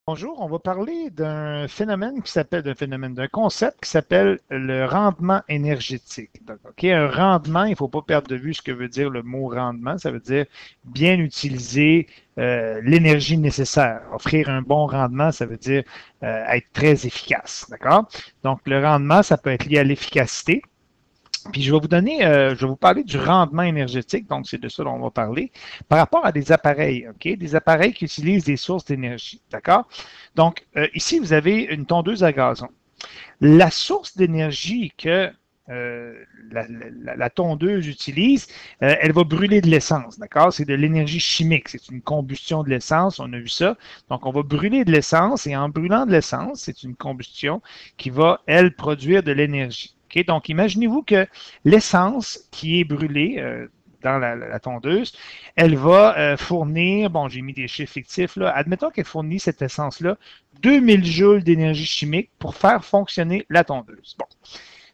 Bonjour, on va parler d'un concept qui s'appelle le rendement énergétique. Donc, OK, un rendement, il ne faut pas perdre de vue ce que veut dire le mot rendement. Ça veut dire bien utiliser l'énergie nécessaire. Offrir un bon rendement, ça veut dire être très efficace. D'accord? Donc, le rendement, ça peut être lié à l'efficacité. Puis je vais vous parler du rendement énergétique, donc c'est de ça dont on va parler, par rapport à des appareils, OK? Des appareils qui utilisent des sources d'énergie, d'accord? Donc, ici, vous avez une tondeuse à gazon. La source d'énergie que la tondeuse utilise, elle va brûler de l'essence, d'accord? C'est de l'énergie chimique, c'est une combustion de l'essence, on a vu ça. Donc, on va brûler de l'essence et en brûlant de l'essence, c'est une combustion qui va, elle, produire de l'énergie. Okay? Donc, imaginez-vous que l'essence qui est brûlée dans la tondeuse, elle va fournir, bon, j'ai mis des chiffres fictifs là, admettons qu'elle fournit cette essence-là 2000 joules d'énergie chimique pour faire fonctionner la tondeuse. Bon,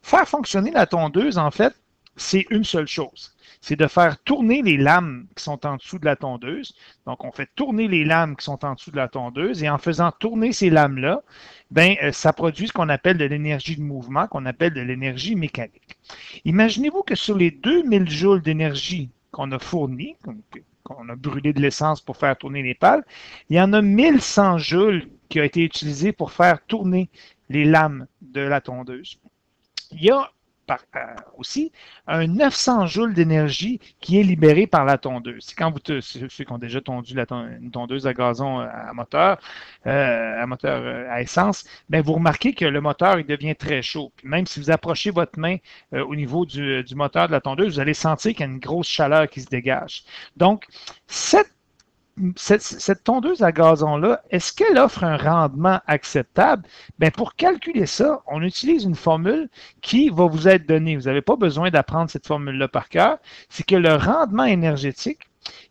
faire fonctionner la tondeuse, en fait, c'est une seule chose. C'est de faire tourner les lames qui sont en dessous de la tondeuse. Donc, on fait tourner les lames qui sont en dessous de la tondeuse et en faisant tourner ces lames-là, ben, ça produit ce qu'on appelle de l'énergie de mouvement, qu'on appelle de l'énergie mécanique. Imaginez-vous que sur les 2000 joules d'énergie qu'on a fournis, qu'on a brûlé de l'essence pour faire tourner les pales, il y en a 1100 joules qui ont été utilisés pour faire tourner les lames de la tondeuse. Il y a aussi un 900 joules d'énergie qui est libéré par la tondeuse. C'est quand ceux qui ont déjà tondu une tondeuse à gazon à moteur à essence, bien, vous remarquez que le moteur il devient très chaud. Puis même si vous approchez votre main au niveau du moteur de la tondeuse, vous allez sentir qu'il y a une grosse chaleur qui se dégage. Donc, cette tondeuse à gazon-là, est-ce qu'elle offre un rendement acceptable? Bien, pour calculer ça, on utilise une formule qui va vous être donnée. Vous n'avez pas besoin d'apprendre cette formule-là par cœur. C'est que le rendement énergétique,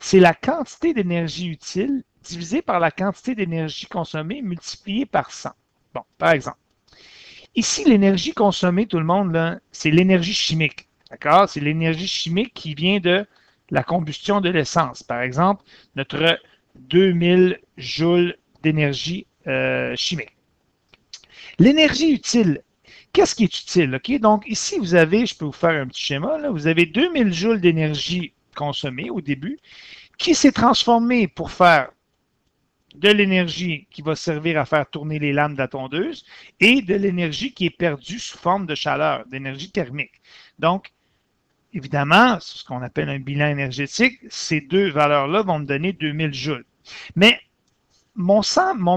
c'est la quantité d'énergie utile divisée par la quantité d'énergie consommée multipliée par 100. Bon, par exemple, ici, l'énergie consommée, tout le monde, c'est l'énergie chimique. D'accord? C'est l'énergie chimique qui vient de la combustion de l'essence. Par exemple, notre 2000 joules d'énergie chimique. L'énergie utile. Qu'est-ce qui est utile? Okay? Donc, ici, vous avez, je peux vous faire un petit schéma, là, vous avez 2000 joules d'énergie consommée au début qui s'est transformée pour faire de l'énergie qui va servir à faire tourner les lames de la tondeuse et de l'énergie qui est perdue sous forme de chaleur, d'énergie thermique. Donc, évidemment, ce qu'on appelle un bilan énergétique, ces deux valeurs-là vont me donner 2000 joules. Mais mon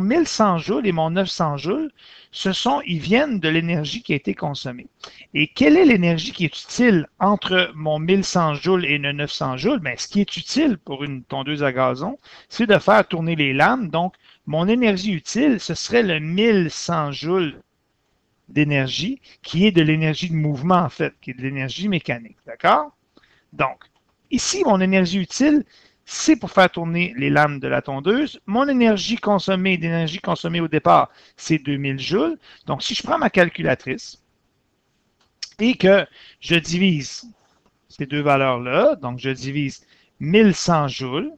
1100 joules et mon 900 joules, ils viennent de l'énergie qui a été consommée. Et quelle est l'énergie qui est utile entre mon 1100 joules et le 900 joules? Bien, ce qui est utile pour une tondeuse à gazon, c'est de faire tourner les lames. Donc, mon énergie utile, ce serait le 1100 joules d'énergie, qui est de l'énergie de mouvement, en fait, qui est de l'énergie mécanique. D'accord? Donc, ici, mon énergie utile, c'est pour faire tourner les lames de la tondeuse. Mon énergie consommée, l'énergie consommée au départ, c'est 2000 joules. Donc, si je prends ma calculatrice et que je divise ces deux valeurs-là, donc je divise 1100 joules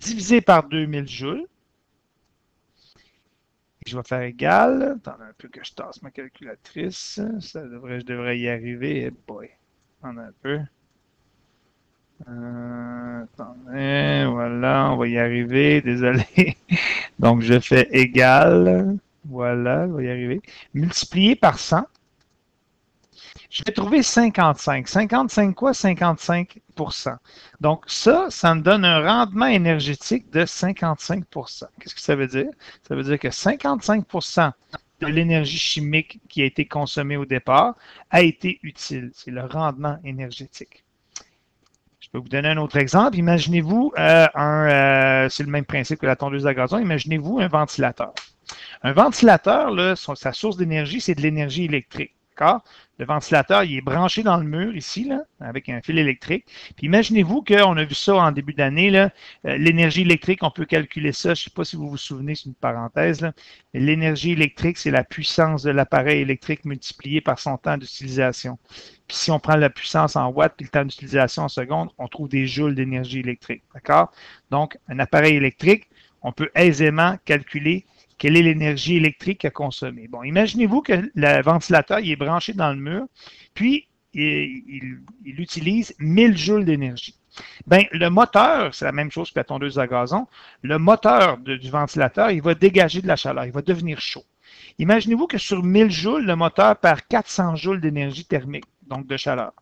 divisé par 2000 joules, je vais faire égal. Attendez un peu que je tasse ma calculatrice. Je devrais y arriver. Hey boy. Attendez un peu. Attendez, voilà, on va y arriver. Désolé. Donc, je fais égal. Voilà, on va y arriver. Multiplié par 100. Je vais trouver 55. 55 quoi? 55 pour cent. Donc, ça me donne un rendement énergétique de 55 pour cent. Qu'est-ce que ça veut dire? Ça veut dire que 55 pour cent de l'énergie chimique qui a été consommée au départ a été utile. C'est le rendement énergétique. Je peux vous donner un autre exemple. Imaginez-vous c'est le même principe que la tondeuse à gazon. Imaginez-vous un ventilateur. Un ventilateur, là, sa source d'énergie, c'est de l'énergie électrique. D'accord? Le ventilateur, il est branché dans le mur ici, là, avec un fil électrique. Puis imaginez-vous qu'on a vu ça en début d'année, l'énergie électrique, on peut calculer ça. Je ne sais pas si vous vous souvenez, c'est une parenthèse. L'énergie électrique, c'est la puissance de l'appareil électrique multipliée par son temps d'utilisation. Puis si on prend la puissance en watts puis le temps d'utilisation en secondes, on trouve des joules d'énergie électrique. D'accord? Donc, un appareil électrique, on peut aisément calculer quelle est l'énergie électrique à consommer. Bon, imaginez-vous que le ventilateur il est branché dans le mur, puis il utilise 1000 joules d'énergie. Bien, le moteur, c'est la même chose que la tondeuse à gazon, le moteur du ventilateur, il va dégager de la chaleur, il va devenir chaud. Imaginez-vous que sur 1000 joules, le moteur perd 400 joules d'énergie thermique, donc de chaleur.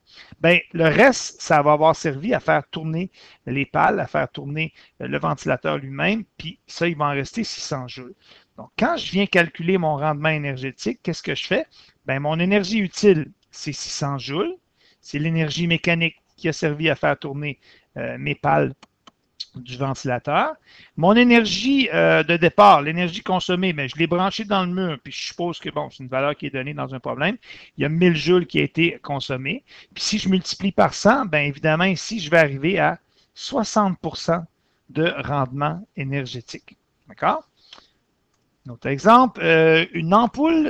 Bien, le reste, ça va avoir servi à faire tourner les pales, à faire tourner le ventilateur lui-même, puis ça, il va en rester 600 joules. Donc, quand je viens calculer mon rendement énergétique, qu'est-ce que je fais? Bien, mon énergie utile, c'est 600 joules. C'est l'énergie mécanique qui a servi à faire tourner mes pales du ventilateur. Mon énergie de départ, l'énergie consommée, bien, je l'ai branchée dans le mur, puis je suppose que bon, c'est une valeur qui est donnée dans un problème. Il y a 1000 joules qui a été consommée. Puis si je multiplie par 100, bien évidemment, ici, je vais arriver à 60% de rendement énergétique. D'accord? Un autre exemple, une ampoule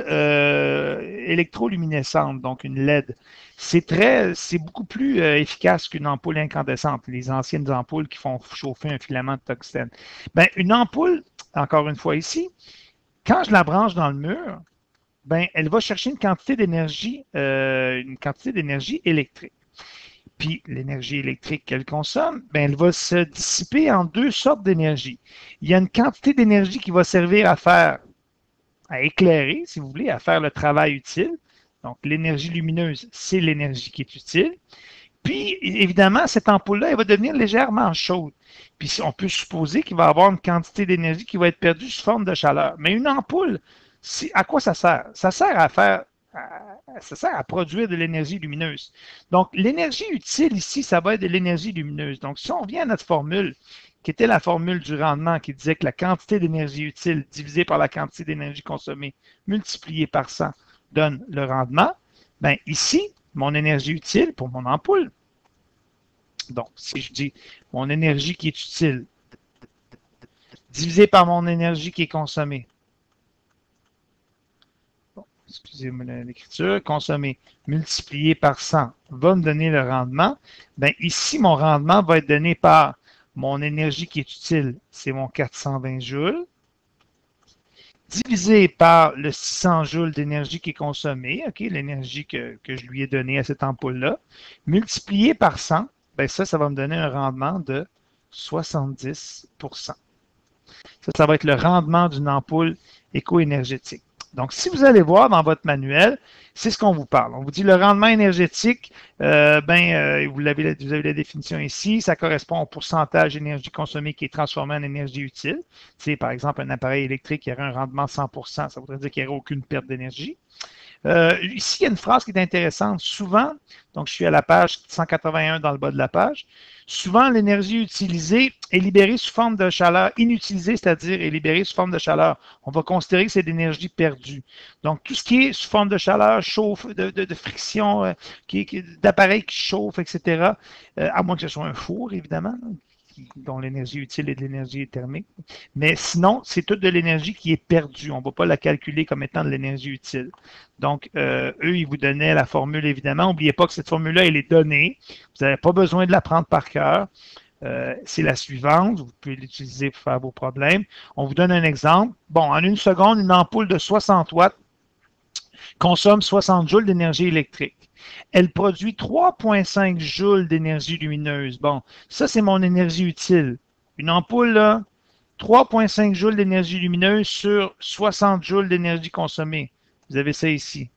électroluminescente, donc une LED, c'est beaucoup plus efficace qu'une ampoule incandescente, les anciennes ampoules qui font chauffer un filament de tungstène. Ben, une ampoule, encore une fois ici, quand je la branche dans le mur, ben, elle va chercher une quantité d'énergie électrique. Puis l'énergie électrique qu'elle consomme, ben, elle va se dissiper en deux sortes d'énergie. Il y a une quantité d'énergie qui va servir à éclairer, si vous voulez, à faire le travail utile. Donc l'énergie lumineuse, c'est l'énergie qui est utile. Puis, évidemment, cette ampoule-là, elle va devenir légèrement chaude. Puis on peut supposer qu'il va y avoir une quantité d'énergie qui va être perdue sous forme de chaleur. Mais une ampoule, à quoi ça sert? Ça sert à produire de l'énergie lumineuse. Donc, l'énergie utile ici, ça va être de l'énergie lumineuse. Donc, si on revient à notre formule, qui était la formule du rendement, qui disait que la quantité d'énergie utile divisée par la quantité d'énergie consommée multipliée par 100 donne le rendement, bien ici, mon énergie utile pour mon ampoule. Donc, si je dis mon énergie qui est utile divisée par mon énergie qui est consommée, excusez-moi l'écriture, consommé multiplié par 100 va me donner le rendement. Bien, ici, mon rendement va être donné par mon énergie qui est utile, c'est mon 420 joules, divisé par le 600 joules d'énergie qui est consommée, okay, l'énergie que je lui ai donnée à cette ampoule-là, multiplié par 100, bien ça va me donner un rendement de 70%. Ça va être le rendement d'une ampoule éco-énergétique. Donc, si vous allez voir dans votre manuel, c'est ce qu'on vous parle. On vous dit le rendement énergétique, vous avez la définition ici, ça correspond au pourcentage d'énergie consommée qui est transformée en énergie utile. C'est par exemple un appareil électrique qui aurait un rendement de 100%, ça voudrait dire qu'il n'y aurait aucune perte d'énergie. Ici, il y a une phrase qui est intéressante. Souvent, donc je suis à la page 181 dans le bas de la page, souvent l'énergie utilisée est libérée sous forme de chaleur inutilisée, c'est-à-dire est libérée sous forme de chaleur. On va considérer que c'est de l'énergie perdue. Donc, tout ce qui est sous forme de chaleur, chauffe, de friction, d'appareils qui chauffent, etc., à moins que ce soit un four, évidemment, dont l'énergie utile est de l'énergie thermique. Mais sinon, c'est toute de l'énergie qui est perdue. On ne va pas la calculer comme étant de l'énergie utile. Donc, eux, ils vous donnaient la formule, évidemment. N'oubliez pas que cette formule-là, elle est donnée. Vous n'avez pas besoin de la prendre par cœur. C'est la suivante. Vous pouvez l'utiliser pour faire vos problèmes. On vous donne un exemple. Bon, en une seconde, une ampoule de 60 watts consomme 60 joules d'énergie électrique. Elle produit 3,5 joules d'énergie lumineuse. Bon, ça, c'est mon énergie utile. Une ampoule, là, 3,5 joules d'énergie lumineuse sur 60 joules d'énergie consommée. Vous avez ça ici.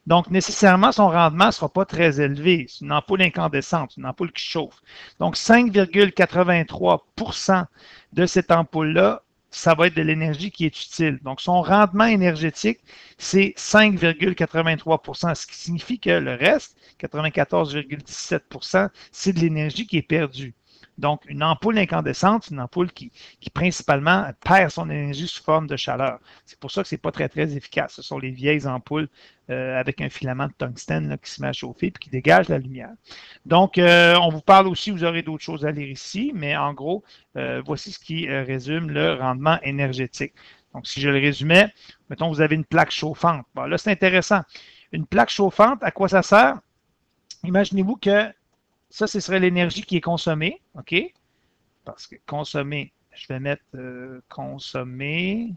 Donc, nécessairement, son rendement ne sera pas très élevé. C'est une ampoule incandescente, une ampoule qui chauffe. Donc, 5,83% de cette ampoule-là, ça va être de l'énergie qui est utile. Donc, son rendement énergétique, c'est 5,83%, ce qui signifie que le reste, 94,17%, c'est de l'énergie qui est perdue. Donc, une ampoule incandescente, c'est une ampoule qui principalement perd son énergie sous forme de chaleur. C'est pour ça que ce n'est pas très, très efficace. Ce sont les vieilles ampoules avec un filament de tungstène là, qui se met à chauffer et qui dégage la lumière. Donc, on vous parle aussi, vous aurez d'autres choses à lire ici, mais en gros, voici ce qui résume le rendement énergétique. Donc, si je le résumais, mettons, vous avez une plaque chauffante. Bon, là, c'est intéressant. Une plaque chauffante, à quoi ça sert? Imaginez-vous que ça, ce serait l'énergie qui est consommée, OK? Parce que consommer Je vais mettre consommer.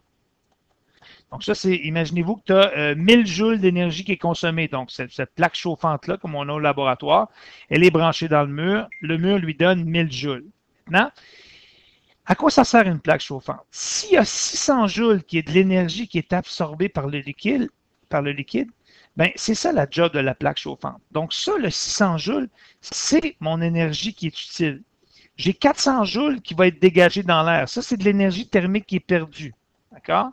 Donc ça, c'est, imaginez-vous que tu as 1000 joules d'énergie qui est consommée. Donc cette plaque chauffante-là, comme on a au laboratoire, elle est branchée dans le mur. Le mur lui donne 1000 joules. Maintenant, à quoi ça sert une plaque chauffante? S'il y a 600 joules qui est de l'énergie qui est absorbée par le liquide, ben, c'est ça la job de la plaque chauffante. Donc ça, le 600 joules, c'est mon énergie qui est utile. J'ai 400 joules qui va être dégagée dans l'air. Ça, c'est de l'énergie thermique qui est perdue. D'accord?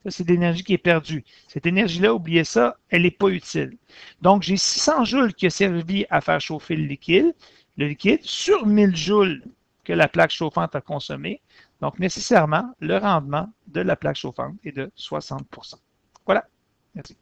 Ça, c'est de l'énergie qui est perdue. Cette énergie-là, oubliez ça, elle n'est pas utile. Donc, j'ai 600 joules qui ont servi à faire chauffer le liquide sur 1000 joules que la plaque chauffante a consommé. Donc, nécessairement, le rendement de la plaque chauffante est de 60%. Voilà. Merci.